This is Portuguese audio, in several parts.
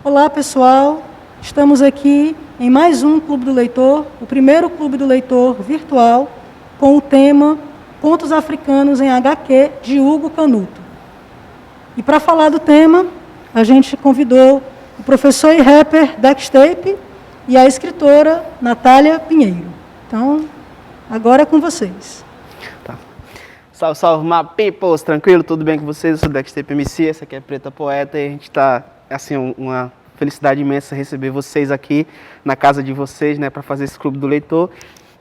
Olá, pessoal. Estamos aqui em mais um Clube do Leitor, o primeiro Clube do Leitor virtual, com o tema Contos Africanos em HQ, de Hugo Canuto. E para falar do tema, a gente convidou o professor e rapper Dextape e a escritora Natália Pinheiro. Então, agora é com vocês. Tá. Salve, salve, my peoples, tranquilo? Tudo bem com vocês? Eu sou o Dextape MC, essa aqui é Preta Poeta, e a gente está, assim, uma felicidade imensa receber vocês aqui na casa de vocês, né, para fazer esse Clube do Leitor.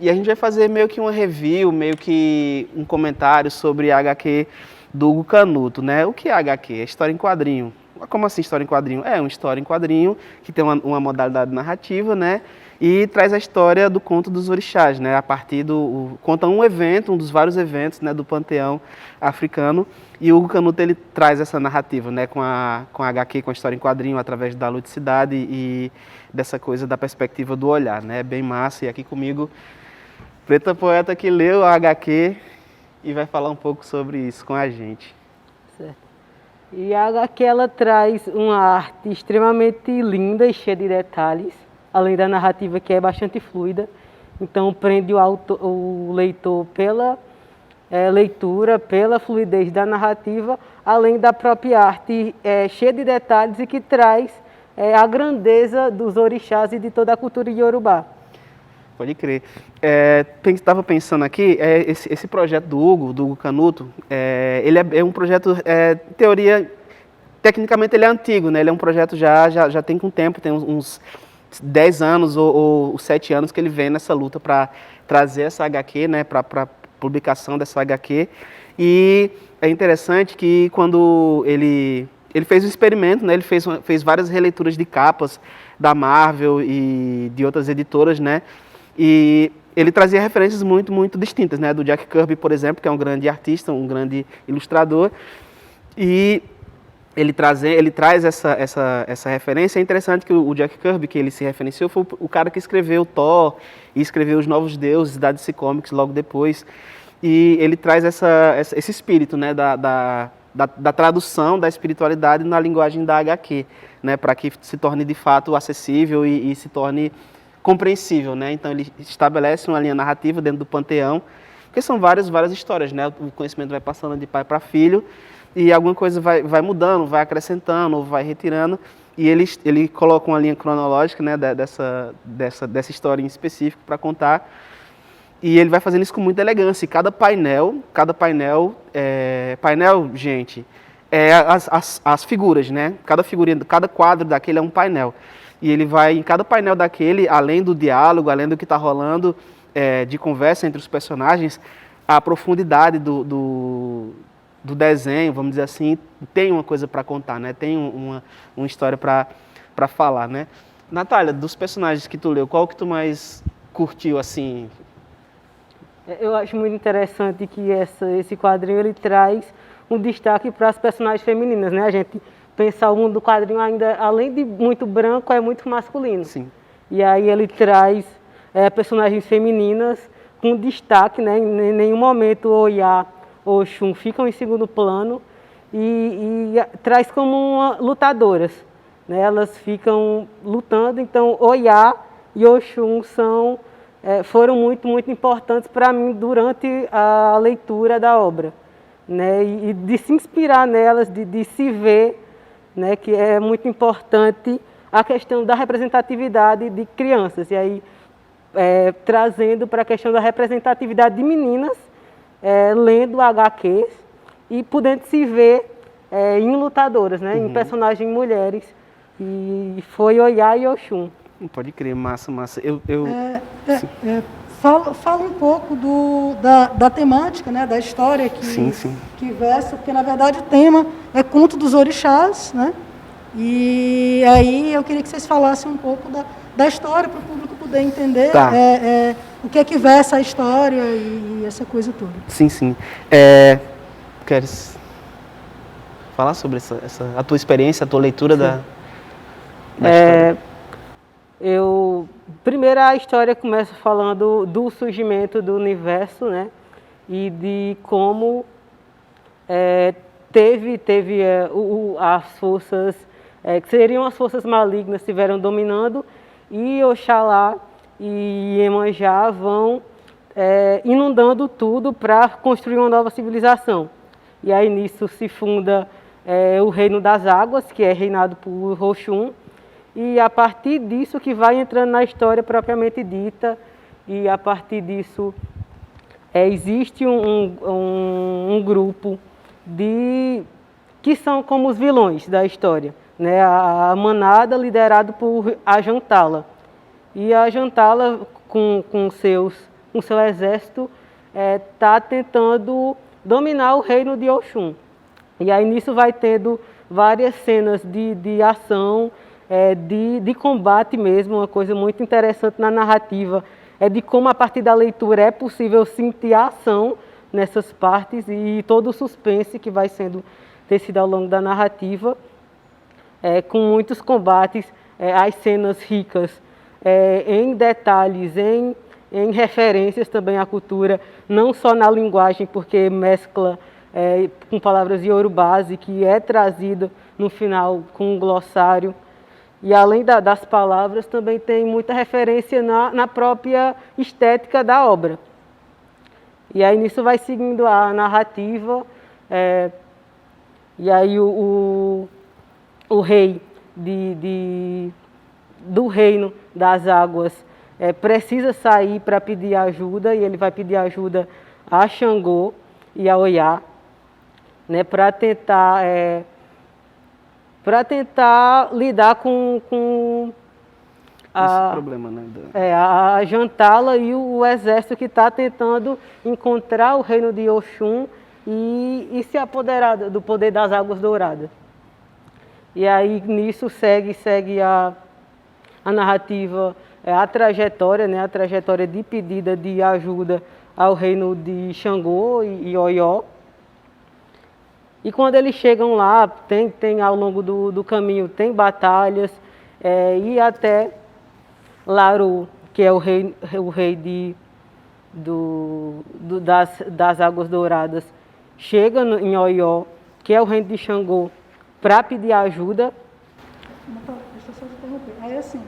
E a gente vai fazer meio que uma review, meio que um comentário sobre a HQ do Hugo Canuto, né? O que é HQ? É história em quadrinho. Como assim história em quadrinho? É uma história em quadrinho que tem uma modalidade narrativa, né? E traz a história do conto dos orixás, né? A partir conta um evento, um dos vários eventos, né, do panteão africano. E o Hugo Canuto, ele traz essa narrativa, né, com a HQ, com a história em quadrinho, através da ludicidade e dessa coisa da perspectiva do olhar, né? Bem massa. E aqui comigo, Preta Poeta, que leu a HQ e vai falar um pouco sobre isso com a gente. Certo. E a HQ, ela traz uma arte extremamente linda e cheia de detalhes, além da narrativa, que é bastante fluida. Então prende o leitor pela leitura, pela fluidez da narrativa, além da própria arte cheia de detalhes e que traz a grandeza dos orixás e de toda a cultura iorubá. Pode crer. Estava pensando aqui, esse projeto do Hugo Canuto, ele é um projeto, em teoria, tecnicamente ele é antigo, né? Ele é um projeto já tem com tempo, tem uns 10 anos ou 7 anos que ele vem nessa luta para trazer essa HQ, né, para publicação dessa HQ. E é interessante que quando ele fez um experimento, né, ele fez várias releituras de capas da Marvel e de outras editoras, né, e ele trazia referências muito, muito distintas, né, do Jack Kirby, por exemplo, que é um grande artista, um grande ilustrador, e ele traz essa referência. É interessante que o Jack Kirby, que ele se referenciou, foi o cara que escreveu Thor e escreveu Os Novos Deuses da DC Comics logo depois. E ele traz esse espírito, né, da tradução da espiritualidade na linguagem da HQ, né, para que se torne de fato acessível e se torne compreensível, né? Então ele estabelece uma linha narrativa dentro do panteão, porque são várias histórias, né? O conhecimento vai passando de pai para filho, e alguma coisa vai mudando, vai acrescentando, ou vai retirando, e ele coloca uma linha cronológica, né, dessa história em específico para contar, e ele vai fazendo isso com muita elegância. E cada painel, gente, as figuras, né? Cada figurinha, cada quadro daquele é um painel. E ele vai, em cada painel daquele, além do diálogo, além do que está rolando de conversa entre os personagens, a profundidade do desenho, vamos dizer assim, tem uma coisa para contar, né? Tem uma história para falar, né? Natália, dos personagens que tu leu, qual que tu mais curtiu, assim? Eu acho muito interessante que esse quadrinho ele traz um destaque para as personagens femininas, né? A gente pensar o mundo do quadrinho ainda, além de muito branco, é muito masculino. Sim. E aí ele traz personagens femininas com destaque, né? Em nenhum momento o Oiá ou Oxum ficam em segundo plano e traz como lutadoras, né? Elas ficam lutando, então Oiá e Oxum foram muito, muito importantes para mim durante a leitura da obra, né? E de se inspirar nelas, de se ver, né? Que é muito importante a questão da representatividade de crianças, e aí trazendo para a questão da representatividade de meninas, lendo HQs e podendo se ver em lutadoras, né? Em personagens mulheres, e foi Oiá e Oxum. Pode crer, massa. Fala um pouco da temática, né, da história que versa, porque na verdade o tema é Conto dos Orixás, né? E aí eu queria que vocês falassem um pouco da história para o público poder entender o que é que versa a história e essa coisa toda. Sim. Queres falar sobre a tua experiência, a tua leitura da história? Primeiro a história começa falando do surgimento do universo, né? E de como teve as forças que seriam as forças malignas que estiveram dominando, e Oxalá e Iemanjá vão inundando tudo para construir uma nova civilização. E aí nisso se funda o Reino das Águas, que é reinado por Oxum, e a partir disso que vai entrando na história propriamente dita, e a partir disso existe um grupo que são como os vilões da história, né? A manada liderada por Ajantala. E a Ajantala, com seu exército, está tentando dominar o reino de Oxum. E aí nisso vai tendo várias cenas de ação, de combate mesmo, uma coisa muito interessante na narrativa, de como a partir da leitura é possível sentir a ação nessas partes e todo o suspense que vai sendo tecido ao longo da narrativa, com muitos combates, as cenas ricas em detalhes, em referências também à cultura, não só na linguagem, porque mescla com palavras iorubás, que é trazido no final com um glossário. E além das palavras, também tem muita referência na própria estética da obra. E aí nisso vai seguindo a narrativa, e aí o rei do reino das águas precisa sair para pedir ajuda, e ele vai pedir ajuda a Xangô e a Oiá, né, para tentar lidar com esse problema, né? A Ajantala e o exército que está tentando encontrar o reino de Oxum e se apoderar do poder das águas douradas. E aí nisso segue a narrativa, a trajetória, né? A trajetória de pedida de ajuda ao reino de Xangô e Oió. E quando eles chegam lá, tem ao longo do caminho, tem batalhas, e até Laru, que é o rei das Águas Douradas, chega em Oió, que é o reino de Xangô, para pedir ajuda. Deixa eu só te interromper. Aí assim,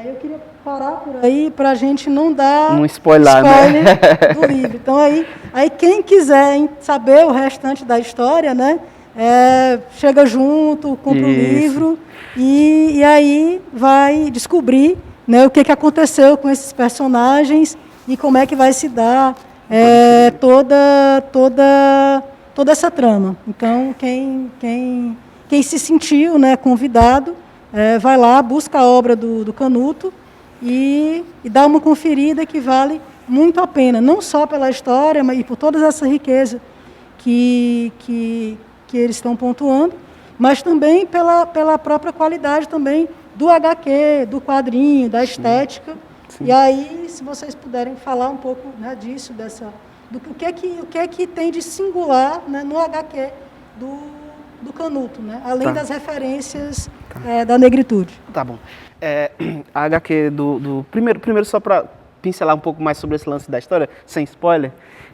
eu queria parar por aí para a gente não dar spoiler, né? do livro. Então aí quem quiser saber o restante da história, né, chega junto, compra o livro e aí vai descobrir, né, o que aconteceu com esses personagens e como é que vai se dar toda essa trama. Então quem se sentiu, né, convidado, vai lá, busca a obra do Canuto e dá uma conferida que vale muito a pena, não só pela história, mas e por toda essa riqueza que eles estão pontuando, mas também pela própria qualidade também do HQ, do quadrinho, da estética. Sim. E aí, se vocês puderem falar um pouco, né, disso, do que é que tem de singular, né, no HQ do Canuto, né? Além das referências da negritude. Tá bom. A HQ primeiro só para pincelar um pouco mais sobre esse lance da história, sem spoiler,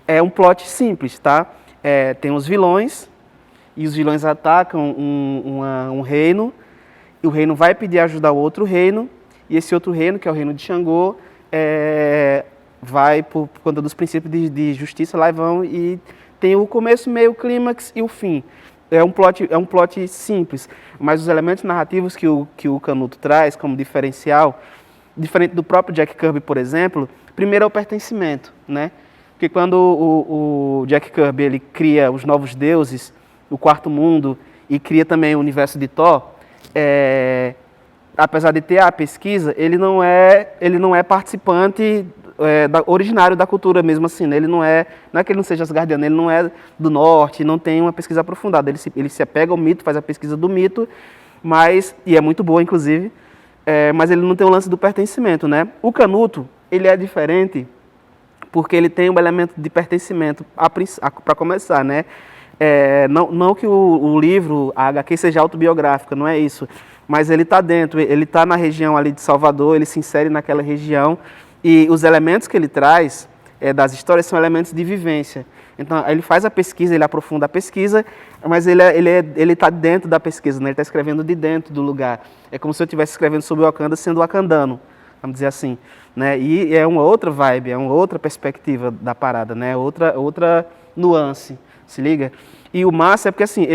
é um plot simples, tá? Tem os vilões, e os vilões atacam um reino, e o reino vai pedir ajuda ao outro reino, e esse outro reino, que é o reino de Xangô, vai, por conta dos princípios de justiça, lá vão e tem o começo, meio, clímax e o fim. É um plot simples, mas os elementos narrativos que o Canuto traz como diferencial, diferente do próprio Jack Kirby, por exemplo, primeiro é o pertencimento, né? Porque quando o Jack Kirby ele cria os novos deuses, o quarto mundo, e cria também o universo de Thor, apesar de ter a pesquisa, ele não é participante originário da cultura mesmo assim, né? Ele não é que ele não seja asgardiano, ele não é do norte, não tem uma pesquisa aprofundada, ele se apega ao mito, faz a pesquisa do mito, e é muito boa inclusive, mas ele não tem o lance do pertencimento, né? O Canuto, ele é diferente porque ele tem um elemento de pertencimento para começar, né? Não que o livro, a HQ seja autobiográfica, não é isso, mas ele está dentro, ele está na região ali de Salvador, ele se insere naquela região, e os elementos que ele traz das histórias são elementos de vivência. Então, ele faz a pesquisa, ele aprofunda a pesquisa, mas ele está dentro da pesquisa, né? Ele está escrevendo de dentro do lugar. É como se eu estivesse escrevendo sobre o Wakanda sendo wakandano, vamos dizer assim, né? E é uma outra vibe, é uma outra perspectiva da parada, né? Outra nuance, se liga? E o massa é porque, assim,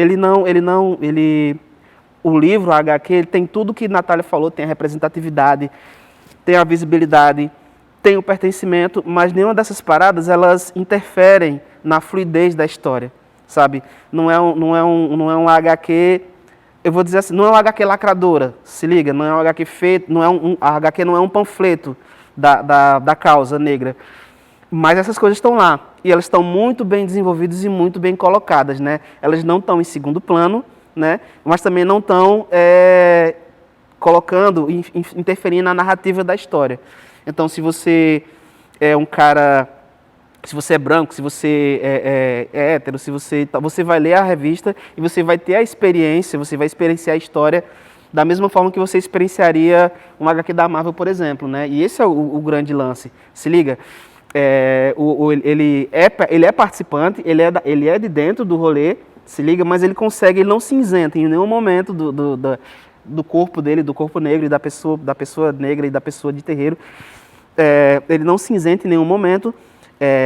o livro, a HQ, ele tem tudo que a Natália falou, tem a representatividade, tem a visibilidade, tem o pertencimento, mas nenhuma dessas paradas, elas interferem na fluidez da história, sabe? Não é um HQ, eu vou dizer assim, não é um HQ lacradora, se liga, não é um HQ feito, a HQ não é um panfleto da causa negra, mas essas coisas estão lá, e elas estão muito bem desenvolvidas e muito bem colocadas, né? Elas não estão em segundo plano, né? Mas também não estão interferindo na narrativa da história. Então, se você é um cara, se você é branco, se você é hétero, você vai ler a revista e você vai ter a experiência, você vai experienciar a história da mesma forma que você experienciaria um HQ da Marvel, por exemplo, né? E esse é o grande lance. Se liga, ele é participante, ele é de dentro do rolê, se liga, mas ele não se isenta em nenhum momento do corpo dele, do corpo negro e da pessoa negra e da pessoa de terreiro. Ele não se isenta em nenhum momento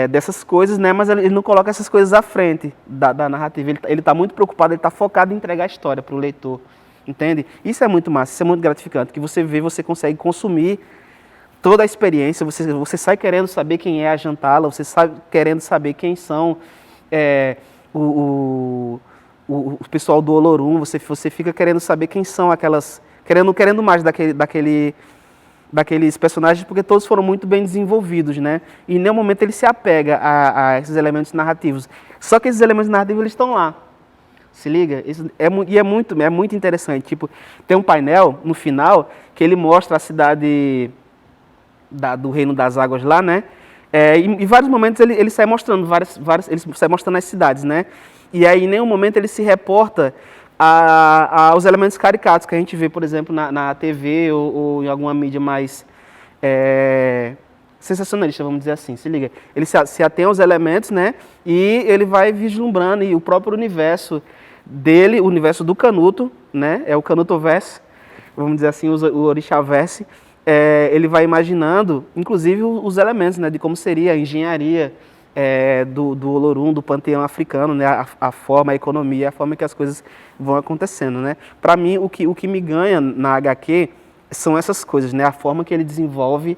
dessas coisas, né? Mas ele não coloca essas coisas à frente da narrativa. Ele está muito preocupado, ele está focado em entregar a história para o leitor, entende? Isso é muito massa, isso é muito gratificante, que você vê, você consegue consumir toda a experiência, você sai querendo saber quem é a Jantala, você sai querendo saber quem são o pessoal do Olorum, você fica querendo saber quem são aquelas... Querendo mais daqueles personagens, porque todos foram muito bem desenvolvidos, né? E em nenhum momento ele se apega a esses elementos narrativos. Só que esses elementos narrativos, eles estão lá. Se liga? É muito interessante. Tipo, tem um painel no final que ele mostra a cidade do Reino das Águas lá, né? Em vários momentos ele sai mostrando ele sai mostrando as cidades, né? E aí em nenhum momento ele se reporta aos elementos caricatos que a gente vê, por exemplo, na TV ou em alguma mídia mais sensacionalista, vamos dizer assim, se liga. Ele se atém aos elementos, né? E ele vai vislumbrando, e o próprio universo dele, o universo do Canuto, né? É o Canutoverse, vamos dizer assim, o Orixaverse. Ele vai imaginando, inclusive, os elementos, né? De como seria a engenharia do Olorum, do panteão africano, né? A forma, a economia, a forma que as coisas vão acontecendo, né? Para mim, o que me ganha na HQ são essas coisas, né? A forma que ele desenvolve,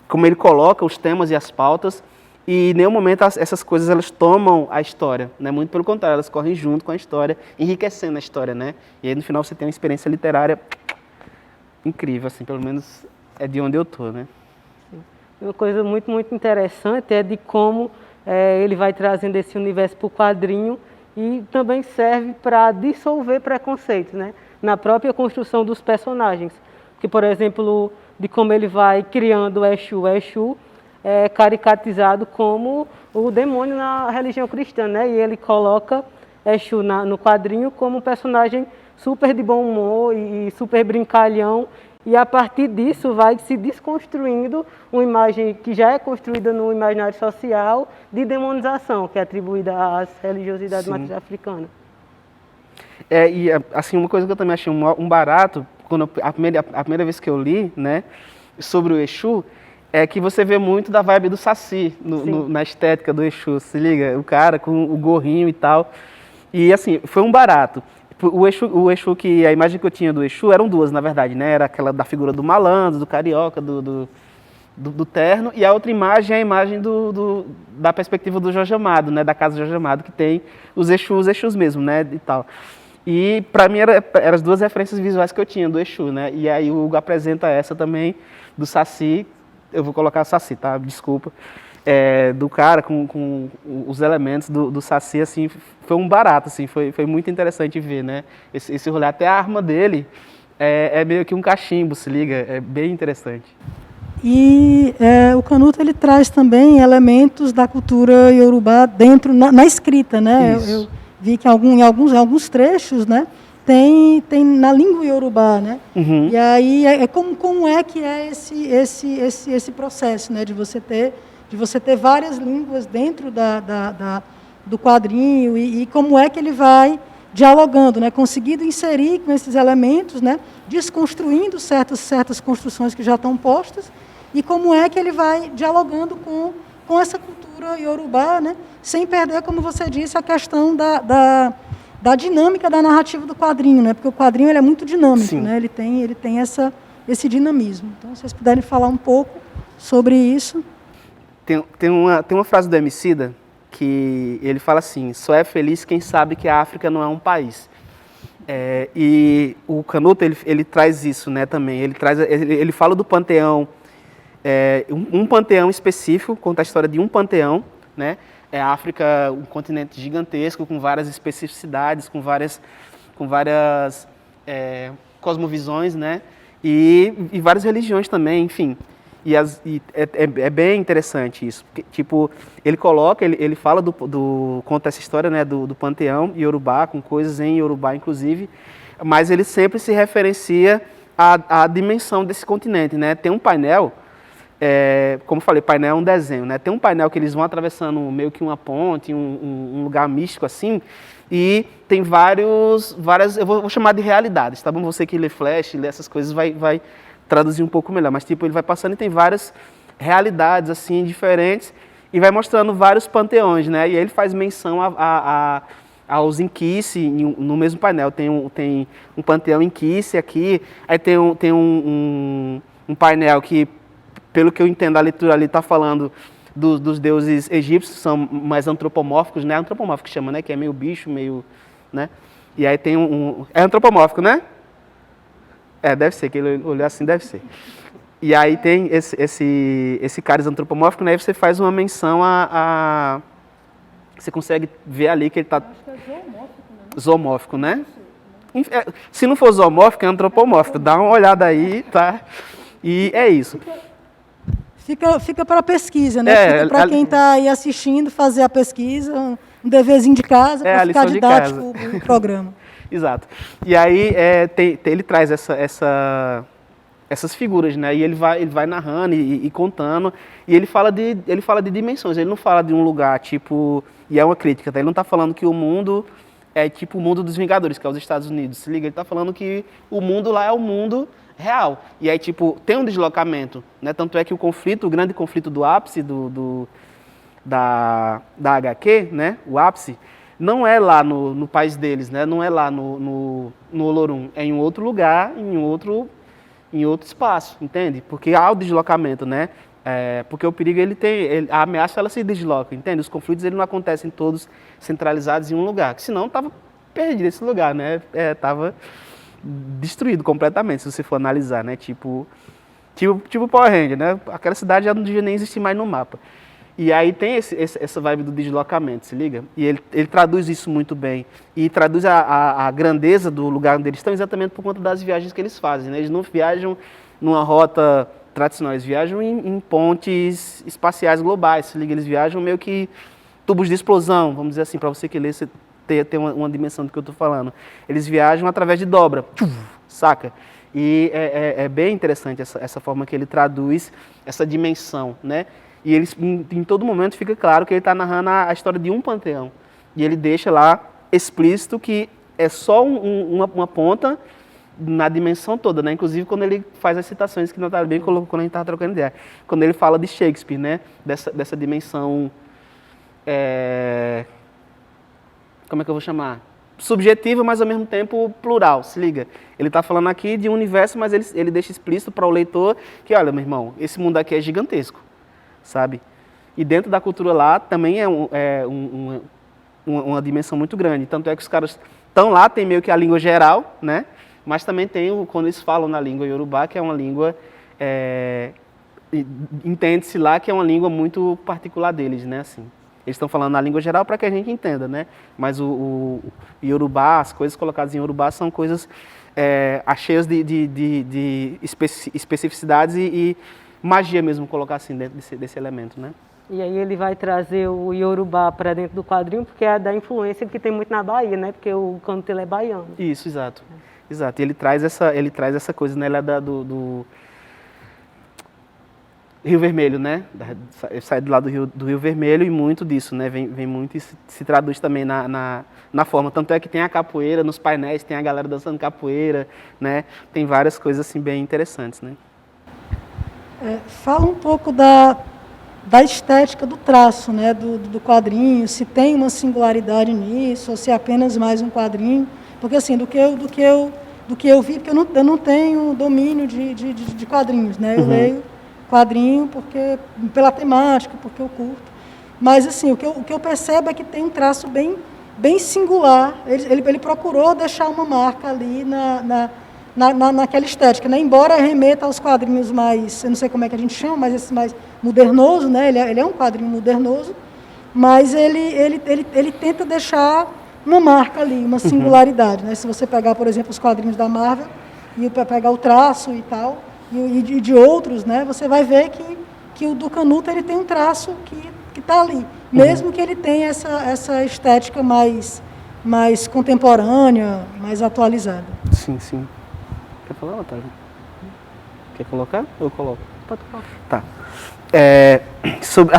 como ele coloca os temas e as pautas, e em nenhum momento essas coisas elas tomam a história, né? Muito pelo contrário, elas correm junto com a história, enriquecendo a história, né? E aí no final você tem uma experiência literária incrível, assim, pelo menos é de onde eu tô, né? Uma coisa muito, muito interessante é de como ele vai trazendo esse universo para o quadrinho e também serve para dissolver preconceitos, né? Na própria construção dos personagens. Que, por exemplo, de como ele vai criando o Exu. O Exu é caricatizado como o demônio na religião cristã, né? E ele coloca Exu no quadrinho como um personagem super de bom humor e super brincalhão. E a partir disso vai se desconstruindo uma imagem que já é construída no imaginário social de demonização, que é atribuída às religiosidades matriz africanas. E assim, uma coisa que eu também achei um barato, a primeira vez que eu li, né, sobre o Exu, é que você vê muito da vibe do Saci na estética do Exu, se liga? O cara com o gorrinho e tal. E assim, foi um barato. O Exu que a imagem que eu tinha do Exu eram duas, na verdade, né? Era aquela da figura do malandro, do carioca, do terno, e a outra imagem é a imagem da perspectiva do Jorge Amado, né? Da casa Jorge Amado, que tem os Exus mesmo, né? E tal. E para mim eram as duas referências visuais que eu tinha do Exu, né? E aí o Hugo apresenta essa também do Saci, eu vou colocar Saci, tá? Desculpa. Do cara com os elementos do Saci, assim, foi um barato, assim, foi muito interessante ver, né? Esse rolê, até a arma dele é meio que um cachimbo, se liga, é bem interessante. E o Canuto ele traz também elementos da cultura iorubá dentro na escrita, né? Eu vi que em alguns trechos, né, tem na língua iorubá, né? Uhum. E aí como é que é esse processo, né, de você ter várias línguas dentro do quadrinho e como é que ele vai dialogando, né, conseguindo inserir com esses elementos, né, desconstruindo certas construções que já estão postas, e como é que ele vai dialogando com essa cultura iorubá, né, sem perder, como você disse, a questão da dinâmica da narrativa do quadrinho, né, porque o quadrinho ele é muito dinâmico, né, ele tem esse dinamismo. Então, se vocês puderem falar um pouco sobre isso. Tem uma frase do Emicida que ele fala assim: só é feliz quem sabe que a África não é um país. E o Canuto ele traz isso, né, também. Ele fala do panteão, um panteão específico, conta a história de um panteão, né? A África, um continente gigantesco com várias especificidades, com várias cosmovisões, né? E várias religiões também, enfim. E é bem interessante isso. Porque, tipo, ele fala conta essa história, né, do panteão iorubá, com coisas em iorubá, inclusive, mas ele sempre se referencia à dimensão desse continente, né? Tem um painel, como eu falei, painel é um desenho, né? Tem um painel que eles vão atravessando meio que uma ponte, um lugar místico assim, e tem várias, eu vou chamar de realidades, tá bom? Você que lê Flash, lê essas coisas, vai traduzir um pouco melhor, mas tipo, ele vai passando e tem várias realidades assim diferentes e vai mostrando vários panteões, né? E aí ele faz menção aos Inquice no mesmo painel. Tem um panteão Inquice aqui, aí tem um painel que, pelo que eu entendo, a leitura ali está falando dos deuses egípcios, são mais antropomórficos, né? Antropomórfico que chama, né? Que é meio bicho, meio, né? E aí tem é antropomórfico, né? Deve ser, que ele olhou assim, deve ser. E aí tem esse cáris antropomórfico, né? Aí você faz uma menção você consegue ver ali que ele está... Acho que é zoomórfico, né? Se não for zoomórfico, é antropomórfico. Dá uma olhada aí, tá? E é isso. Fica para pesquisa, né? Fica para quem está aí assistindo fazer a pesquisa, um deverzinho de casa, para ficar didático o programa. Exato. E aí ele traz essas figuras, né? E ele vai narrando e contando. E ele fala de dimensões. Ele não fala de um lugar tipo... E é uma crítica, tá? Ele não está falando que o mundo é tipo o mundo dos Vingadores, que é os Estados Unidos. Se liga, ele está falando que o mundo lá é o mundo real. E aí, tipo, tem um deslocamento, né? Tanto é que o grande conflito do ápice da HQ, né? O ápice, não é lá no país deles, né? Não é lá no Olorum, é em outro lugar, em outro espaço, entende? Porque há o deslocamento, né? Porque o perigo, a ameaça, ela se desloca, entende? Os conflitos, eles não acontecem todos centralizados em um lugar, que senão estava perdido esse lugar, né? Estava destruído completamente, se você for analisar, né? Tipo Power Ranger, né? Aquela cidade já não devia nem existir mais no mapa. E aí tem essa vibe do deslocamento, se liga? E ele traduz isso muito bem. E traduz a grandeza do lugar onde eles estão exatamente por conta das viagens que eles fazem, né? Eles não viajam numa rota tradicional, eles viajam em pontes espaciais globais, se liga? Eles viajam meio que tubos de explosão, vamos dizer assim, para você que lê, você ter uma dimensão do que eu estou falando. Eles viajam através de dobra, saca? E é bem interessante essa forma que ele traduz essa dimensão, né? E ele, em todo momento fica claro que ele está narrando a história de um panteão. E ele deixa lá explícito que é só uma ponta na dimensão toda, né? Inclusive quando ele faz as citações que Natália bem colocou quando a gente estava trocando ideia. Quando ele fala de Shakespeare, né? Dessa dimensão... como é que eu vou chamar? Subjetiva, mas ao mesmo tempo plural, se liga. Ele está falando aqui de um universo, mas ele deixa explícito para o leitor que, olha, meu irmão, esse mundo aqui é gigantesco, sabe? E dentro da cultura lá também uma dimensão muito grande. Tanto é que os caras estão lá, tem meio que a língua geral, né? Mas também tem, quando eles falam na língua iorubá, que é uma língua, entende-se lá que é uma língua muito particular deles, né? Assim, eles estão falando na língua geral para que a gente entenda, né? Mas o iorubá, as coisas colocadas em iorubá são coisas cheias de especificidades e magia mesmo, colocar assim dentro desse elemento, né? E aí ele vai trazer o iorubá para dentro do quadrinho, porque é da influência que tem muito na Bahia, né? Porque o Canuto ele é baiano. Isso, exato. Exato. E ele traz essa coisa, né? Ele é Rio Vermelho, né? Sai do lado do Rio Vermelho e muito disso, né? Vem muito e se traduz também na forma. Tanto é que tem a capoeira nos painéis, tem a galera dançando capoeira, né? Tem várias coisas assim bem interessantes, né? Fala um pouco da estética do traço, né? Do quadrinho, se tem uma singularidade nisso, ou se é apenas mais um quadrinho. Porque assim, do que eu vi, porque eu não tenho domínio de quadrinhos, né? Eu leio quadrinho pela temática, porque eu curto. Mas assim, o que eu percebo é que tem um traço bem singular. Ele procurou deixar uma marca ali naquela estética, né? Embora remeta aos quadrinhos mais, eu não sei como é que a gente chama, mas esse mais modernoso, né? Ele é um quadrinho modernoso, mas ele tenta deixar uma marca ali, uma singularidade, né? Se você pegar, por exemplo, os quadrinhos da Marvel e pegar o traço e tal, e de outros, né? Você vai ver que o do Canuto ele tem um traço que está ali, mesmo que ele tenha essa estética mais contemporânea, mais atualizada. Sim, sim. Quer falar, Otávio? Quer colocar? Eu coloco. Pode colocar. Tá. Sobre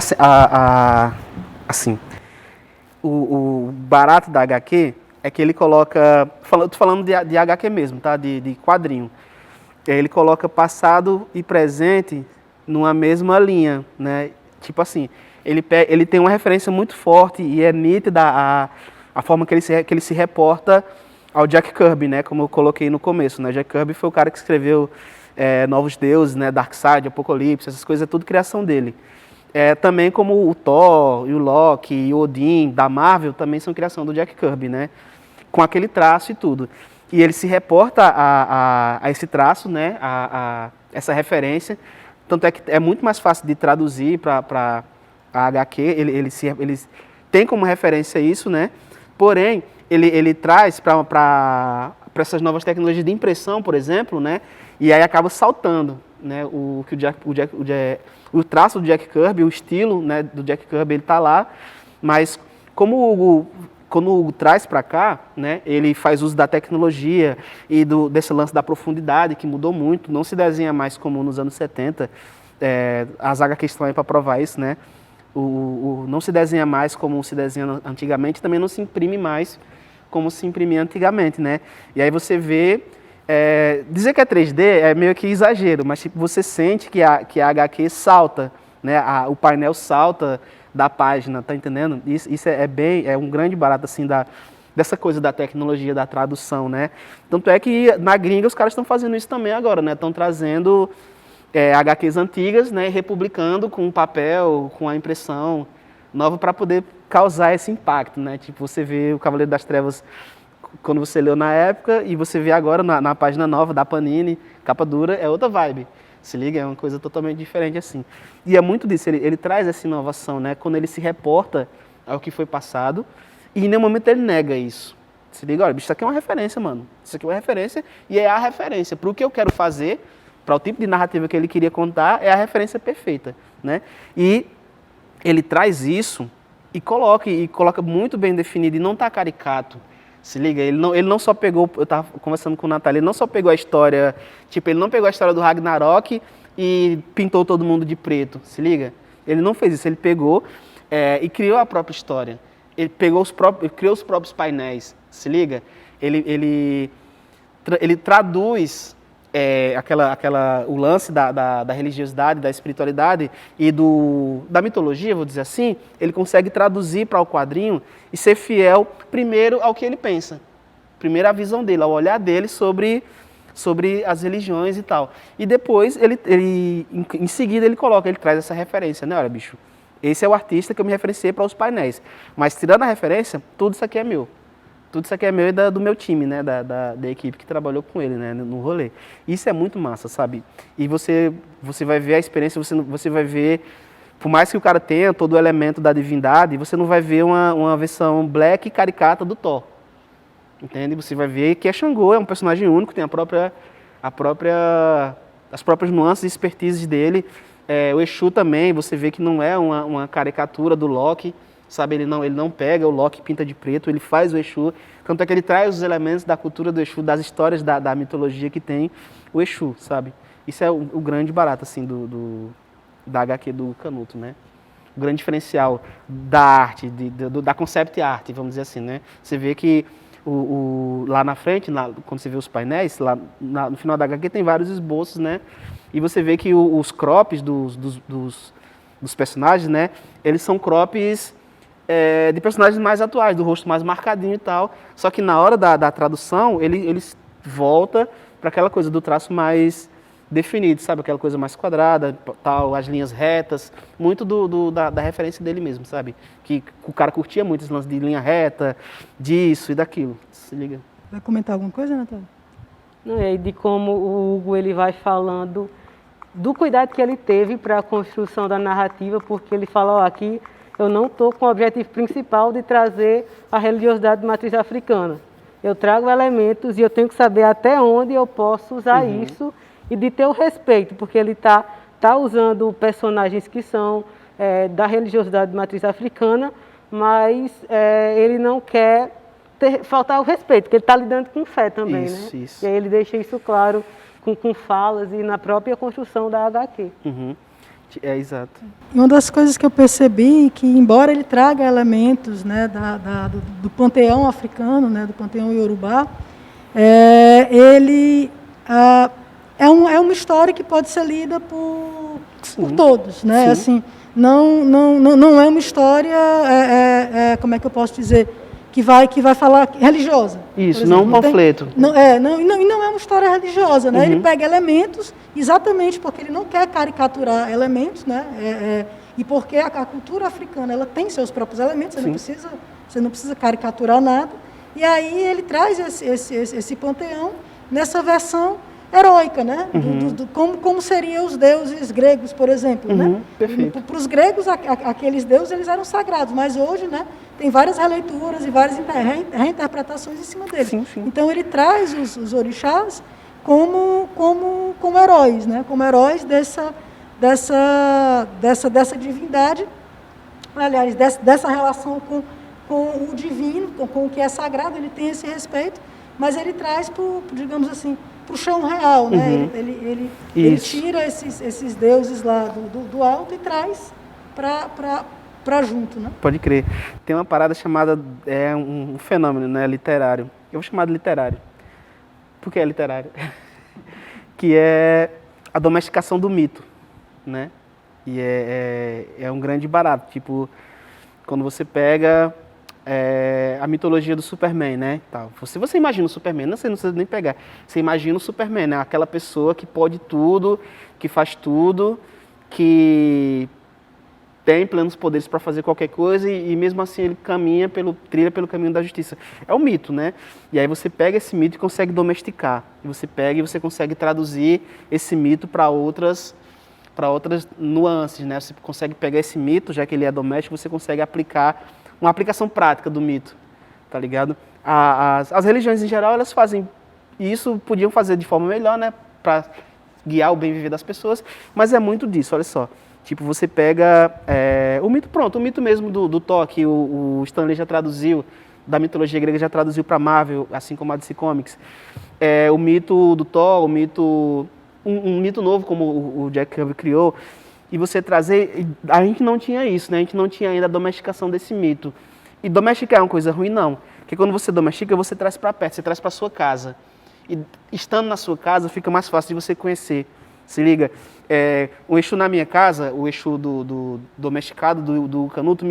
assim, o barato da HQ é que ele coloca, tô falando de HQ mesmo, tá? De quadrinho. Ele coloca passado e presente numa mesma linha, né? Tipo assim, ele tem uma referência muito forte e é nítida a forma que ele se reporta ao Jack Kirby, né? Como eu coloquei no começo, né? Jack Kirby foi o cara que escreveu Novos Deuses, né? Darkseid, Apocalipse, essas coisas, é tudo criação dele. Também como o Thor, e o Loki, e o Odin, da Marvel, também são criação do Jack Kirby, né? Com aquele traço e tudo. E ele se reporta a esse traço, né? A essa referência. Tanto é que é muito mais fácil de traduzir para a HQ. Ele tem como referência isso, né? Porém, ele traz para essas novas tecnologias de impressão, por exemplo, né? E aí acaba saltando, né? O traço do Jack Kirby, o estilo, né, do Jack Kirby, ele está lá, mas quando o Hugo traz para cá, né, ele faz uso da tecnologia e desse lance da profundidade, que mudou muito, não se desenha mais como nos anos 70, as HQs estão aí para provar isso, né? Não se desenha mais como se desenha antigamente, também não se imprime mais como se imprimia antigamente, né? E aí você vê, dizer que é 3D é meio que exagero, mas tipo, você sente que a HQ salta, né? O painel salta da página, tá entendendo? Isso é um grande barato assim dessa coisa da tecnologia, da tradução, né? Tanto é que na gringa os caras estão fazendo isso também agora, né? Estão trazendo HQs antigas, né? Republicando com papel, com a impressão nova para poder causar esse impacto, né? Tipo, você vê o Cavaleiro das Trevas quando você leu na época e você vê agora na página nova da Panini, capa dura, é outra vibe. Se liga, é uma coisa totalmente diferente assim. E é muito disso, ele traz essa inovação, né? Quando ele se reporta ao que foi passado e em nenhum momento ele nega isso. Se liga, olha, bicho, isso aqui é uma referência, mano. Isso aqui é uma referência e é a referência. Para o que eu quero fazer, para o tipo de narrativa que ele queria contar, é a referência perfeita, né? E ele traz isso e coloca muito bem definido e não está caricato. Se liga, ele não só pegou, eu estava conversando com o Natália, ele não só pegou a história, tipo, ele não pegou a história do Ragnarok e pintou todo mundo de preto, se liga? Ele não fez isso, ele pegou e criou a própria história. Ele criou os próprios painéis, se liga? Ele traduz o lance da religiosidade, da espiritualidade e da mitologia, vou dizer assim, ele consegue traduzir para o quadrinho e ser fiel primeiro ao que ele pensa, primeiro à visão dele, ao olhar dele sobre as religiões e tal. E depois, em seguida, ele traz essa referência, né? Olha, bicho, esse é o artista que eu me referenciei para os painéis, mas tirando a referência, tudo isso aqui é meu. Tudo isso aqui é meu e do meu time, né? Da equipe que trabalhou com ele, né? No rolê. Isso é muito massa, sabe? E você vai ver a experiência, você vai ver, por mais que o cara tenha todo o elemento da divindade, você não vai ver uma versão black e caricata do Thor. Entende? Você vai ver que Xangô é um personagem único, tem as próprias nuances e expertises dele. O Exu também, você vê que não é uma caricatura do Loki. Sabe, ele não pega o Loki, pinta de preto, ele faz o Exu. Tanto é que ele traz os elementos da cultura do Exu, das histórias da mitologia que tem o Exu, sabe? Isso é o grande barato, assim, da HQ do Canuto, né? O grande diferencial da arte, da concept art, vamos dizer assim, né? Você vê que lá na frente, quando você vê os painéis, lá no final da HQ tem vários esboços, né? E você vê que os crops dos personagens, né? Eles são crops de personagens mais atuais, do rosto mais marcadinho e tal. Só que na hora da tradução, ele volta para aquela coisa do traço mais definido, sabe? Aquela coisa mais quadrada, tal, as linhas retas, muito da referência dele mesmo, sabe? Que o cara curtia muito esse lance de linha reta, disso e daquilo. Se liga. Vai comentar alguma coisa, Natália? Não, e de como o Hugo ele vai falando do cuidado que ele teve para a construção da narrativa, porque ele fala, ó, aqui eu não estou com o objetivo principal de trazer a religiosidade de matriz africana. Eu trago elementos e eu tenho que saber até onde eu posso usar isso e de ter o respeito, porque ele tá usando personagens que são da religiosidade de matriz africana, mas ele não quer faltar o respeito, porque ele está lidando com fé também, isso, né? Isso. E aí ele deixa isso claro com falas e na própria construção da HQ. Exato. E uma das coisas que eu percebi que, embora ele traga elementos, né, do panteão africano, né, do panteão iorubá, ele é uma história que pode ser lida por todos, né? Sim. Assim, não é uma história, como é que eu posso dizer, que vai falar religiosa. Isso, não um panfleto. Não é uma história religiosa, né? Ele pega elementos exatamente porque ele não quer caricaturar elementos, né? E porque a cultura africana ela tem seus próprios elementos, você não precisa caricaturar nada. E aí ele traz esse panteão nessa versão heróica, né? Como seriam os deuses gregos, por exemplo, né? Perfeito. Para os gregos, aqueles deuses eles eram sagrados, mas hoje, né, tem várias releituras e várias reinterpretações em cima deles. Sim. Então ele traz os orixás como heróis, né? Como heróis dessa divindade, aliás, dessa relação com o divino, com o que é sagrado, ele tem esse respeito, mas ele traz, digamos assim, para o chão real, né? Ele tira esses deuses lá do alto e traz para junto, né? Pode crer. Tem uma parada chamada, um fenômeno, né, literário. Eu vou chamar de literário. Por que é literário? Que é a domesticação do mito, né? E é um grande barato. Tipo, quando você pega a mitologia do Superman, né? Tal. Você imagina o Superman, você não precisa nem pegar. Você imagina o Superman, né? Aquela pessoa que pode tudo, que faz tudo, que tem plenos poderes para fazer qualquer coisa e mesmo assim ele trilha pelo caminho da justiça. É um mito, né? E aí você pega esse mito e consegue domesticar. E você pega e você consegue traduzir esse mito para outras nuances, né? Você consegue pegar esse mito, já que ele é doméstico, você consegue aplicar uma aplicação prática do mito, tá ligado? As religiões em geral, elas fazem isso, podiam fazer de forma melhor, né? Para guiar o bem viver das pessoas, mas é muito disso, olha só. Tipo, você pega o mito mesmo do Thor, que o Stan Lee já traduziu, da mitologia grega já traduziu para Marvel, assim como a DC Comics. O mito do Thor, um mito novo como o Jack Kirby criou, e você trazer... A gente não tinha isso, né? A gente não tinha ainda a domesticação desse mito. E domesticar é uma coisa ruim, não. Porque quando você domestica, você traz para perto, você traz para sua casa. E estando na sua casa, fica mais fácil de você conhecer. Se liga, o Exu na minha casa, o Exu do domesticado, do Canuto,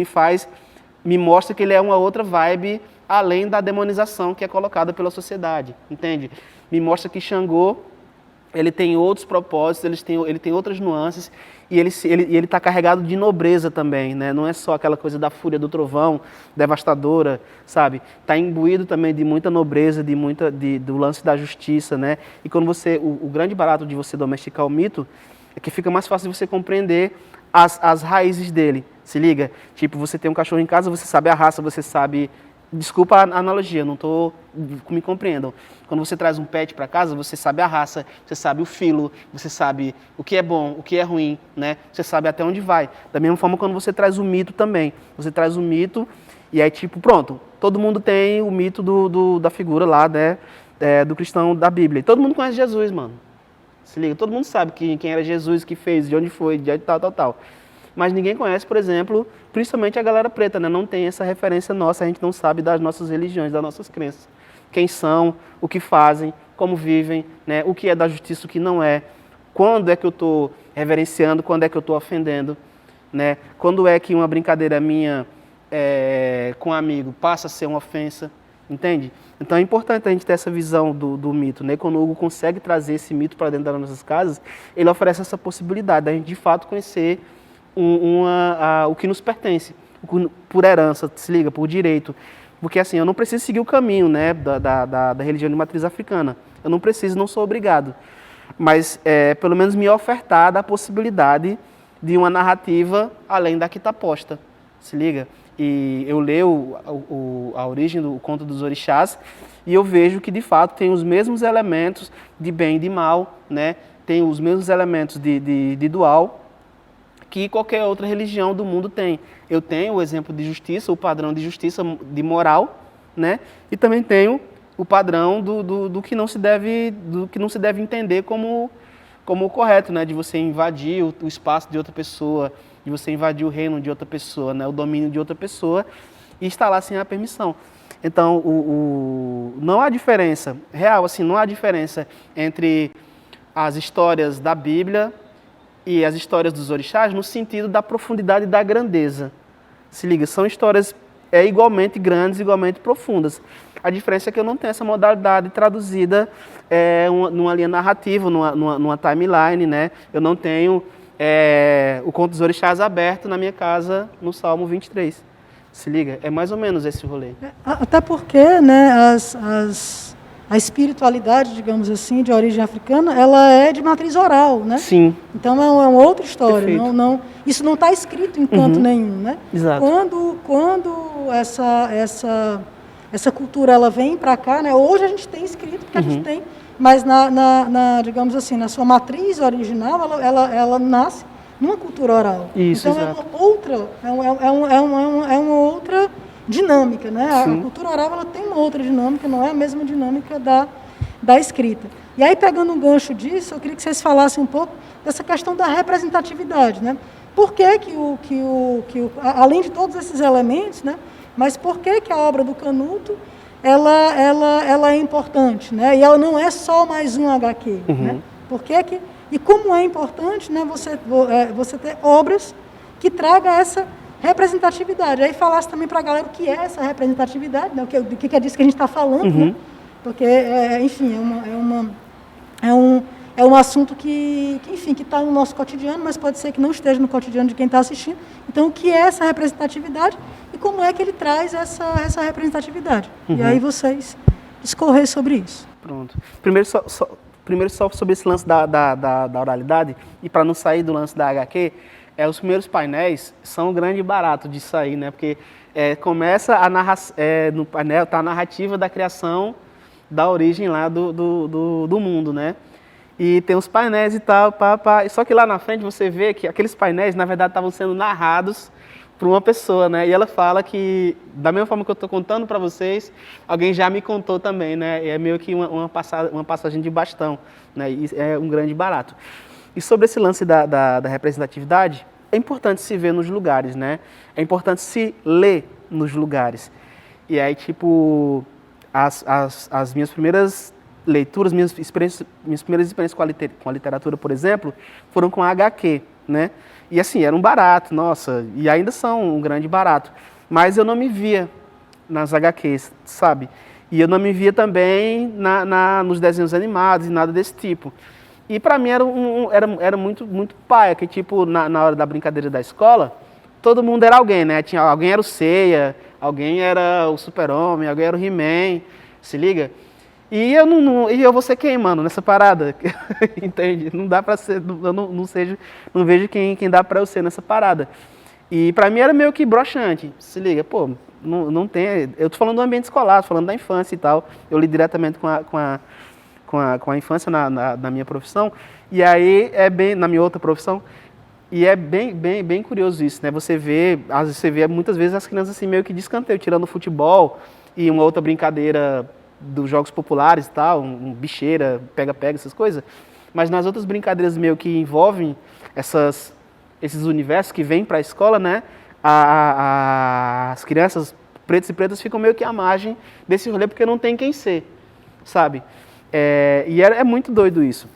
me mostra que ele é uma outra vibe, além da demonização que é colocada pela sociedade, entende? Me mostra que Xangô, ele tem outros propósitos, ele tem outras nuances, e ele está carregado de nobreza também, né? Não é só aquela coisa da fúria do trovão, devastadora, sabe? Está imbuído também de muita nobreza, do lance da justiça, né? E quando o grande barato de você domesticar o mito é que fica mais fácil de você compreender as raízes dele, se liga? Tipo, você tem um cachorro em casa, você sabe a raça, você sabe... Desculpa a analogia, não estou... Me compreendam. Quando você traz um pet para casa, você sabe a raça, você sabe o filo, você sabe o que é bom, o que é ruim, né? Você sabe até onde vai. Da mesma forma, quando você traz o mito também. Você traz o mito e aí, tipo, pronto. Todo mundo tem o mito da figura lá, né? Do cristão da Bíblia. E todo mundo conhece Jesus, mano. Se liga, todo mundo sabe quem era Jesus, que fez, de onde foi, de tal, tal, tal. Mas ninguém conhece, por exemplo, principalmente a galera preta, né? Não tem essa referência nossa, a gente não sabe das nossas religiões, das nossas crenças. Quem são, o que fazem, como vivem, né? O que é da justiça, o que não é. Quando é que eu estou reverenciando, quando é que eu estou ofendendo, né? Quando é que uma brincadeira minha com um amigo passa a ser uma ofensa, entende? Então é importante a gente ter essa visão do mito, né? Quando o Hugo consegue trazer esse mito para dentro das nossas casas, ele oferece essa possibilidade da gente de fato conhecer o que nos pertence, por herança, se liga, por direito. Porque assim, eu não preciso seguir o caminho, né, da religião de matriz africana. Eu não preciso, não sou obrigado. Mas pelo menos me ofertar a possibilidade de uma narrativa além da que está posta, se liga? E eu leio a origem do Conto dos Orixás e eu vejo que de fato tem os mesmos elementos de bem e de mal, né? Tem os mesmos elementos de dual que qualquer outra religião do mundo tem. Eu tenho o exemplo de justiça, o padrão de justiça, de moral, né? E também tenho o padrão do que não se deve entender como o correto, né? De você invadir o espaço de outra pessoa, de você invadir o reino de outra pessoa, né? O domínio de outra pessoa e estar lá sem a permissão. Então, não há diferença, real, assim, não há diferença entre as histórias da Bíblia e as histórias dos orixás no sentido da profundidade e da grandeza. Se liga, são histórias igualmente grandes, igualmente profundas. A diferença é que eu não tenho essa modalidade traduzida numa linha narrativa, numa timeline, né? Eu não tenho o Conto dos Orixás aberto na minha casa no Salmo 23. Se liga, é mais ou menos esse rolê. Até porque, né, a espiritualidade, digamos assim, de origem africana, ela é de matriz oral, né? Sim. Então é uma outra história. Perfeito. Isso não está escrito em canto nenhum, né? Exato. Quando essa cultura ela vem para cá, né? Hoje a gente tem escrito, porque a gente tem, mas digamos assim, na sua matriz original, ela nasce numa cultura oral. Isso, então exato. É uma outra dinâmica, né? Sim. A cultura oral ela tem uma outra dinâmica, não é a mesma dinâmica da escrita. E aí, pegando um gancho disso, eu queria que vocês falassem um pouco dessa questão da representatividade, né? Por que além de todos esses elementos, né? Mas por que a obra do Canuto ela é importante, né? E ela não é só mais um HQ, né? E como é importante, né? Você ter obras que tragam essa representatividade. Aí falasse também para a galera o que é essa representatividade, né? O que é disso que a gente está falando, né? Porque, enfim, é um assunto que está no nosso cotidiano, mas pode ser que não esteja no cotidiano de quem está assistindo. Então, o que é essa representatividade e como é que ele traz essa representatividade? E aí vocês discorrer sobre isso. Pronto. Primeiro só sobre esse lance da oralidade, e para não sair do lance da HQ, os primeiros painéis são um grande barato disso aí, né? Porque começa no painel tá a narrativa da criação, da origem lá do mundo, né? E tem os painéis e tal, só que lá na frente você vê que aqueles painéis, na verdade, estavam sendo narrados por uma pessoa, né? E ela fala que, da mesma forma que eu estou contando para vocês, alguém já me contou também, né? É meio que uma passagem de bastão, né? E é um grande barato. E sobre esse lance da representatividade, é importante se ver nos lugares, né? É importante se ler nos lugares. E aí, tipo, as minhas primeiras leituras, minhas primeiras experiências com a literatura, por exemplo, foram com a HQ, né? E assim, era um barato, nossa, e ainda são um grande barato. Mas eu não me via nas HQs, sabe? E eu não me via também nos desenhos animados e nada desse tipo. E para mim era muito, muito paia, que tipo, na hora da brincadeira da escola, todo mundo era alguém, né? Alguém era o Seiya, alguém era o Super-Homem, alguém era o He-Man, se liga? E eu vou ser quem, mano, nessa parada? Entende? Não dá pra ser, eu não vejo quem dá pra eu ser nessa parada. E pra mim era meio que broxante, se liga, pô, não tem, eu tô falando do ambiente escolar, tô falando da infância e tal, eu lido diretamente com a infância na minha profissão, e aí na minha outra profissão, e é bem curioso isso, né? Você vê muitas vezes as crianças assim meio que de escanteio, tirando futebol e uma outra brincadeira dos jogos populares e tal, bicheira, pega-pega, essas coisas. mas nas outras brincadeiras meio que envolvem esses universos que vêm para a escola, né? As crianças pretos e pretas ficam meio que à margem desse rolê porque não tem quem ser, sabe? E é muito doido isso.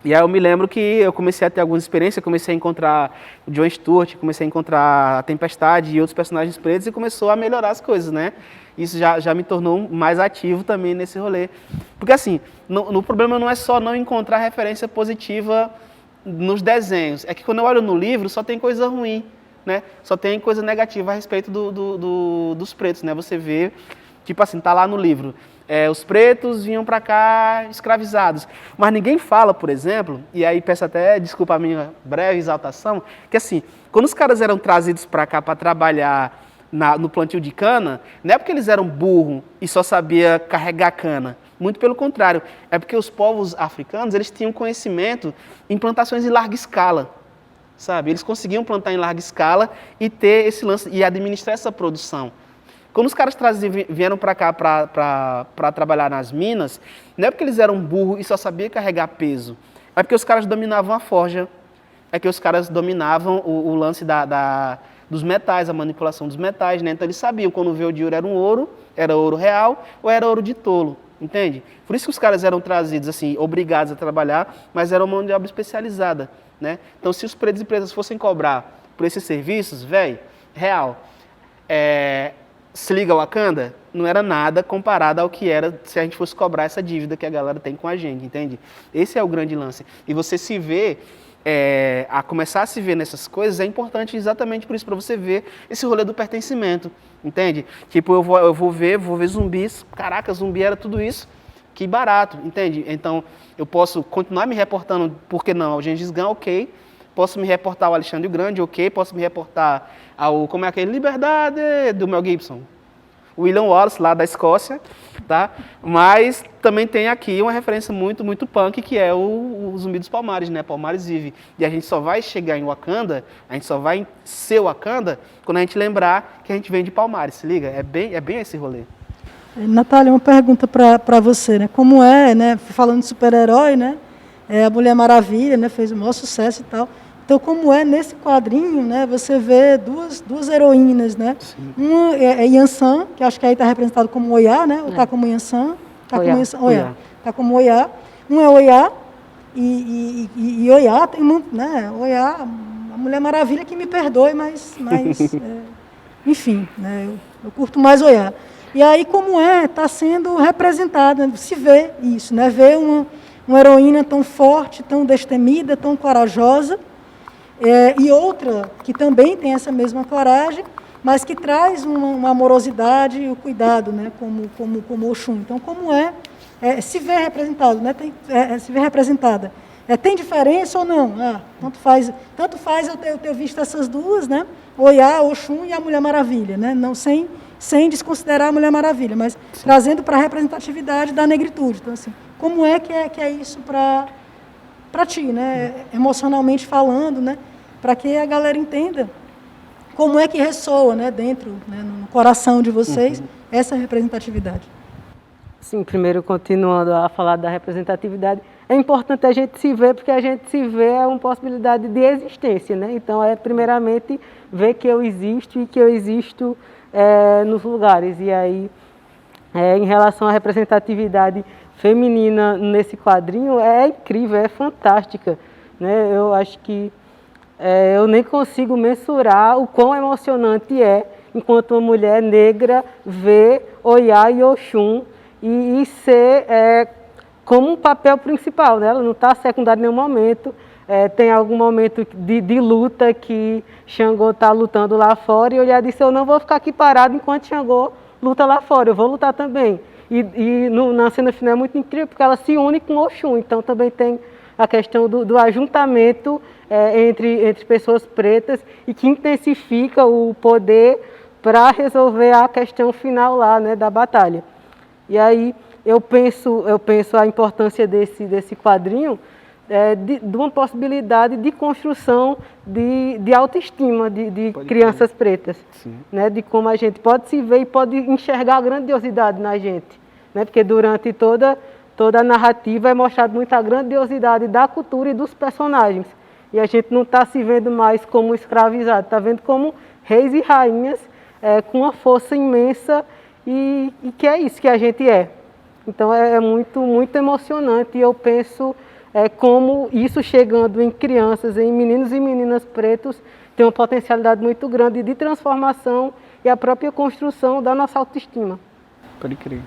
E aí eu me lembro que eu comecei a ter algumas experiências, comecei a encontrar o Jon Stewart, comecei a encontrar a Tempestade e outros personagens pretos e começou a melhorar as coisas, né? Isso já me tornou mais ativo também nesse rolê. Porque assim, no problema não é só não encontrar referência positiva nos desenhos, é que quando eu olho no livro só tem coisa ruim, né? Só tem coisa negativa a respeito dos pretos, né? Você vê, tipo assim, tá lá no livro, os pretos vinham para cá escravizados, mas ninguém fala, por exemplo, e aí peço até desculpa a minha breve exaltação, que assim, quando os caras eram trazidos para cá para trabalhar no plantio de cana, não é porque eles eram burros e só sabia carregar cana, muito pelo contrário, é porque os povos africanos, eles tinham conhecimento em plantações em larga escala, sabe? Eles conseguiam plantar em larga escala e ter esse lance, e administrar essa produção. Quando os caras vieram para cá para trabalhar nas minas, não é porque eles eram burros e só sabiam carregar peso, é porque os caras dominavam a forja, é que os caras dominavam o lance dos metais, a manipulação dos metais, né? Então eles sabiam quando o veio de ouro era ouro real ou era ouro de tolo, entende? Por isso que os caras eram trazidos, assim, obrigados a trabalhar, mas era uma mão de obra especializada, né? Então se os pretos e pretas fossem cobrar por esses serviços, velho, real, se liga Wakanda, não era nada comparado ao que era se a gente fosse cobrar essa dívida que a galera tem com a gente, entende? Esse é o grande lance. E você se vê, a começar a se ver nessas coisas, é importante exatamente por isso, para você ver esse rolê do pertencimento, entende? Tipo, eu vou ver zumbis, caraca, zumbi era tudo isso, que barato, entende? Então, eu posso continuar me reportando, por que não, ao Gengis Khan, ok, posso me reportar ao Alexandre o Grande, ok, posso me reportar ao, como é aquele, Liberdade, do Mel Gibson, William Wallace, lá da Escócia, tá? Mas também tem aqui uma referência muito, muito punk, que é o Zumbi dos Palmares, né? Palmares vive. E a gente só vai chegar em Wakanda, a gente só vai ser Wakanda, quando a gente lembrar que a gente vem de Palmares, se liga? É bem esse rolê. Natália, uma pergunta para você, né? Como né? Falando de super-herói, né? A Mulher Maravilha, né? Fez o maior sucesso e tal. Então, como nesse quadrinho, né, você vê duas heroínas, né? Sim. Uma é Yansan, que acho que aí está representado como Oiá, né? Ou está como Yansan? Está como Yansan, Oiá. Está como Oiá. Um é Oiá e Oiá tem muito, né? Oiá, a Mulher Maravilha que me perdoe, mas enfim, né? Eu curto mais Oiá. E aí, como está sendo representada, se vê isso, né? Vê uma heroína tão forte, tão destemida, tão corajosa, e outra que também tem essa mesma coragem, mas que traz uma amorosidade e o cuidado, né, como Oxum. Então, como se vê representado, né, se vê representada. Tem diferença ou não? Tanto faz eu ter visto essas duas, né, Oiá, Oxum e a Mulher Maravilha, né, não sem desconsiderar a Mulher Maravilha, mas sim, trazendo para a representatividade da negritude. Então, assim, como que é isso para ti, né? Emocionalmente falando, né? Para que a galera entenda como é que ressoa, né? Dentro, né? No coração de vocês, essa representatividade. Sim, primeiro, continuando a falar da representatividade, é importante a gente se ver, porque a gente se vê é uma possibilidade de existência, né? Então, primeiramente, ver que eu existo e que eu existo nos lugares. E aí, em relação à representatividade feminina nesse quadrinho, é incrível, é fantástica, né? Eu acho que eu nem consigo mensurar o quão emocionante é, enquanto uma mulher negra vê Oiá e Oxum e ser como um papel principal, né? Ela não está secundária em nenhum momento. Tem algum momento de luta que Xangô está lutando lá fora e Oiá disse, eu não vou ficar aqui parado enquanto Xangô luta lá fora, eu vou lutar também. Na cena final é muito incrível, porque ela se une com Oxum, então também tem a questão do ajuntamento entre pessoas pretas e que intensifica o poder para resolver a questão final lá, né, da batalha. E aí eu penso a importância desse quadrinho de uma possibilidade de construção de autoestima de crianças pretas, né? De como a gente pode se ver e pode enxergar a grandiosidade na gente, né? Porque durante toda toda a narrativa é mostrado muita grandiosidade da cultura e dos personagens. E a gente não está se vendo mais como escravizado, está vendo como reis e rainhas com uma força imensa e que é isso que a gente é. Então é muito, muito emocionante e eu penso como isso chegando em crianças, em meninos e meninas pretos, tem uma potencialidade muito grande de transformação e a própria construção da nossa autoestima. Pode crer.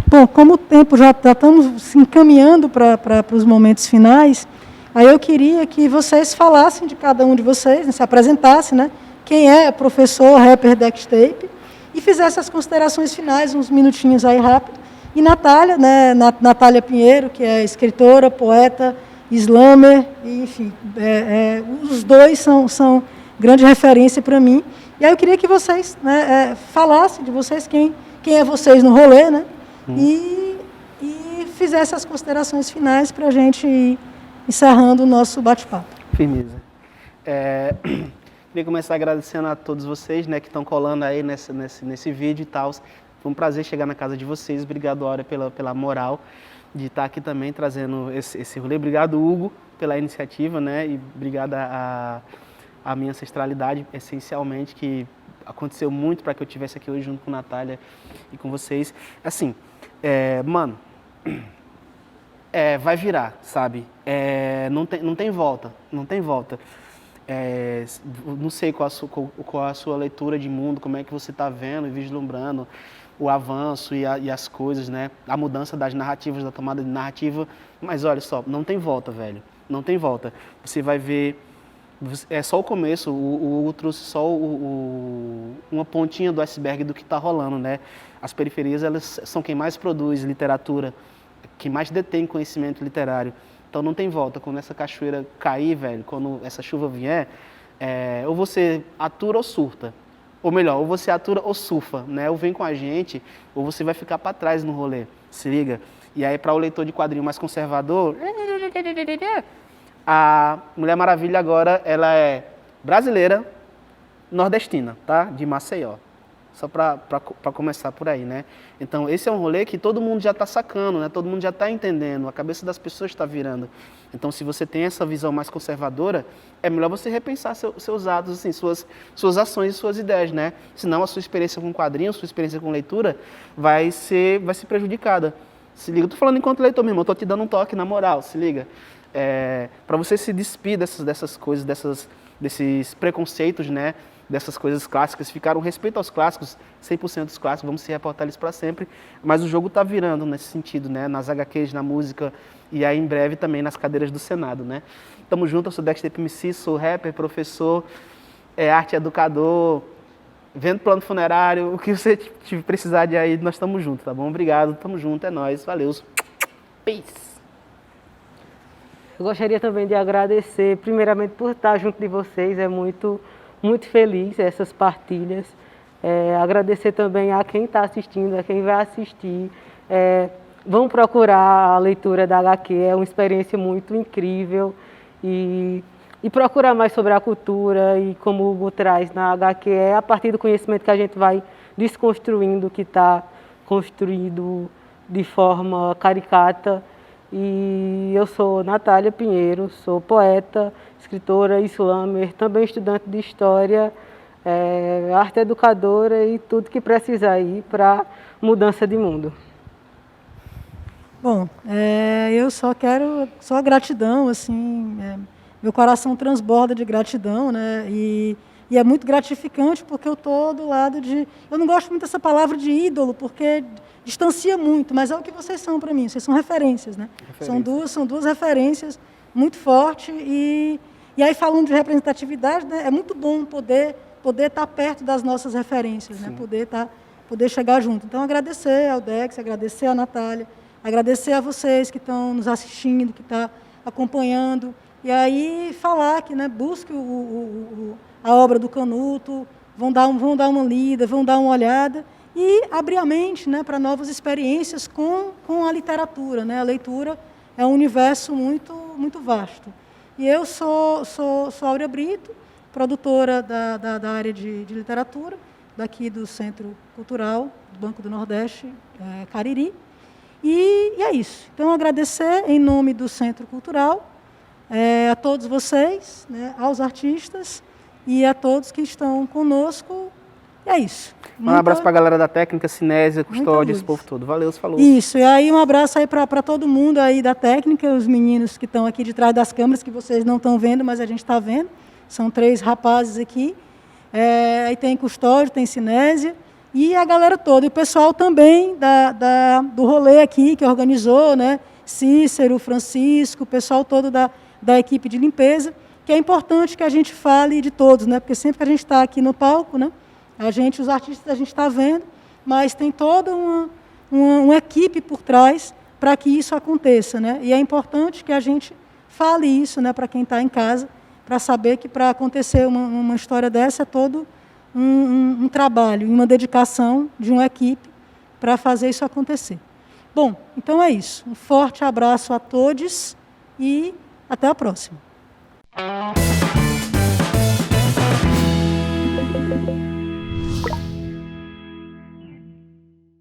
Bom, como o tempo já estamos se encaminhando para os momentos finais, aí eu queria que vocês falassem de cada um de vocês, né, se apresentassem, né? Quem é professor, rapper, Dextape, e fizesse as considerações finais, uns minutinhos aí rápido. E Natália, né, Natália Pinheiro, que é escritora, poeta, slammer, enfim, os dois são grande referência para mim. E aí eu queria que vocês, né, falassem de vocês, quem é vocês no rolê, né, e fizessem as considerações finais para a gente ir encerrando o nosso bate-papo. Firmeza. Queria começar agradecendo a todos vocês, né, que estão colando aí nesse vídeo e tal. Foi um prazer chegar na casa de vocês. Obrigado, Áurea, pela moral de estar aqui também trazendo esse rolê. Obrigado, Hugo, pela iniciativa, né? E obrigado à minha ancestralidade, essencialmente, que aconteceu muito para que eu estivesse aqui hoje junto com a Natália e com vocês. Assim, mano, vai virar, sabe? Não tem volta, não tem volta. Não sei qual a sua leitura de mundo, como é que você está vendo e vislumbrando o avanço e as coisas, né? A mudança das narrativas, da tomada de narrativa, mas olha só, não tem volta, velho, não tem volta. Você vai ver, é só o começo, o Hugo trouxe só uma pontinha do iceberg do que está rolando, né? As periferias, elas são quem mais produz literatura, quem mais detém conhecimento literário. Então não tem volta. Quando essa cachoeira cair, velho, quando essa chuva vier, ou você atura ou surta. Ou melhor, ou você atura ou surfa, né? Ou vem com a gente, ou você vai ficar para trás no rolê. Se liga? E aí, para o leitor de quadrinho mais conservador, a Mulher Maravilha agora, ela é brasileira, nordestina, tá? De Maceió. Só para começar por aí, né? Então, esse é um rolê que todo mundo já está sacando, né? Todo mundo já está entendendo, a cabeça das pessoas está virando. Então, se você tem essa visão mais conservadora, é melhor você repensar seus atos, assim, suas ações e suas ideias, né? Senão a sua experiência com quadrinhos, sua experiência com leitura vai ser prejudicada. Se liga, eu tô falando enquanto leitor mesmo, eu tô te dando um toque na moral, se liga. Para você se despir dessas coisas, desses preconceitos, né? Dessas coisas clássicas, ficaram respeito aos clássicos, 100% dos clássicos, vamos se reportar eles para sempre, mas o jogo está virando nesse sentido, né? Nas HQs, na música e aí em breve também nas cadeiras do Senado, né? Tamo junto, eu sou Dextape MC, sou rapper, professor, arte educador, vendo plano funerário, o que você precisar de aí, nós estamos juntos, tá bom? Obrigado, tamo junto, é nóis, valeu, peace! Eu gostaria também de agradecer, primeiramente, por estar junto de vocês, é muito feliz essas partilhas. Agradecer também a quem está assistindo, a quem vai assistir. Vão procurar a leitura da HQ, é uma experiência muito incrível. E procurar mais sobre a cultura e como o Hugo traz na HQ, é a partir do conhecimento que a gente vai desconstruindo o que está construído de forma caricata. E eu sou Natália Pinheiro, sou poeta, escritora, slammer, também estudante de história, arte educadora e tudo que precisar aí para mudança de mundo. Bom, eu só gratidão, assim, meu coração transborda de gratidão, né? E é muito gratificante porque eu estou do lado de... Eu não gosto muito dessa palavra de ídolo, porque distancia muito, mas é o que vocês são para mim, vocês são referências, né? São duas referências muito fortes e aí falando de representatividade, né, é muito bom poder estar perto das nossas referências, né? Poder chegar junto. Então, agradecer ao Dex, agradecer à Natália, agradecer a vocês que estão nos assistindo, que estão acompanhando, e aí falar que, né, busque a obra do Canuto, vão dar uma lida, vão dar uma olhada, e abrir a mente, né, para novas experiências com a literatura, né? A leitura é um universo muito, muito vasto. E eu sou Áurea Brito, produtora da área de literatura, daqui do Centro Cultural do Banco do Nordeste, Cariri. E é isso. Então, agradecer em nome do Centro Cultural a todos vocês, né, aos artistas e a todos que estão conosco. E é isso. Um abraço para a galera da técnica, Cinésia, Custódia, esse povo todo. Valeu, falou. Isso, e aí um abraço aí para todo mundo aí da técnica, os meninos que estão aqui de trás das câmeras, que vocês não estão vendo, mas a gente está vendo. São 3 rapazes aqui. Aí tem Custódio, tem Cinésia e a galera toda. E o pessoal também do rolê aqui, que organizou, né? Cícero, Francisco, o pessoal todo da equipe de limpeza, que é importante que a gente fale de todos, né? Porque sempre que a gente está aqui no palco, né? Os artistas, a gente está vendo, mas tem toda uma equipe por trás para que isso aconteça, né? E é importante que a gente fale isso, né, para quem está em casa, para saber que para acontecer uma história dessa é todo um trabalho, uma dedicação de uma equipe para fazer isso acontecer. Bom, então é isso. Um forte abraço a todos e até a próxima.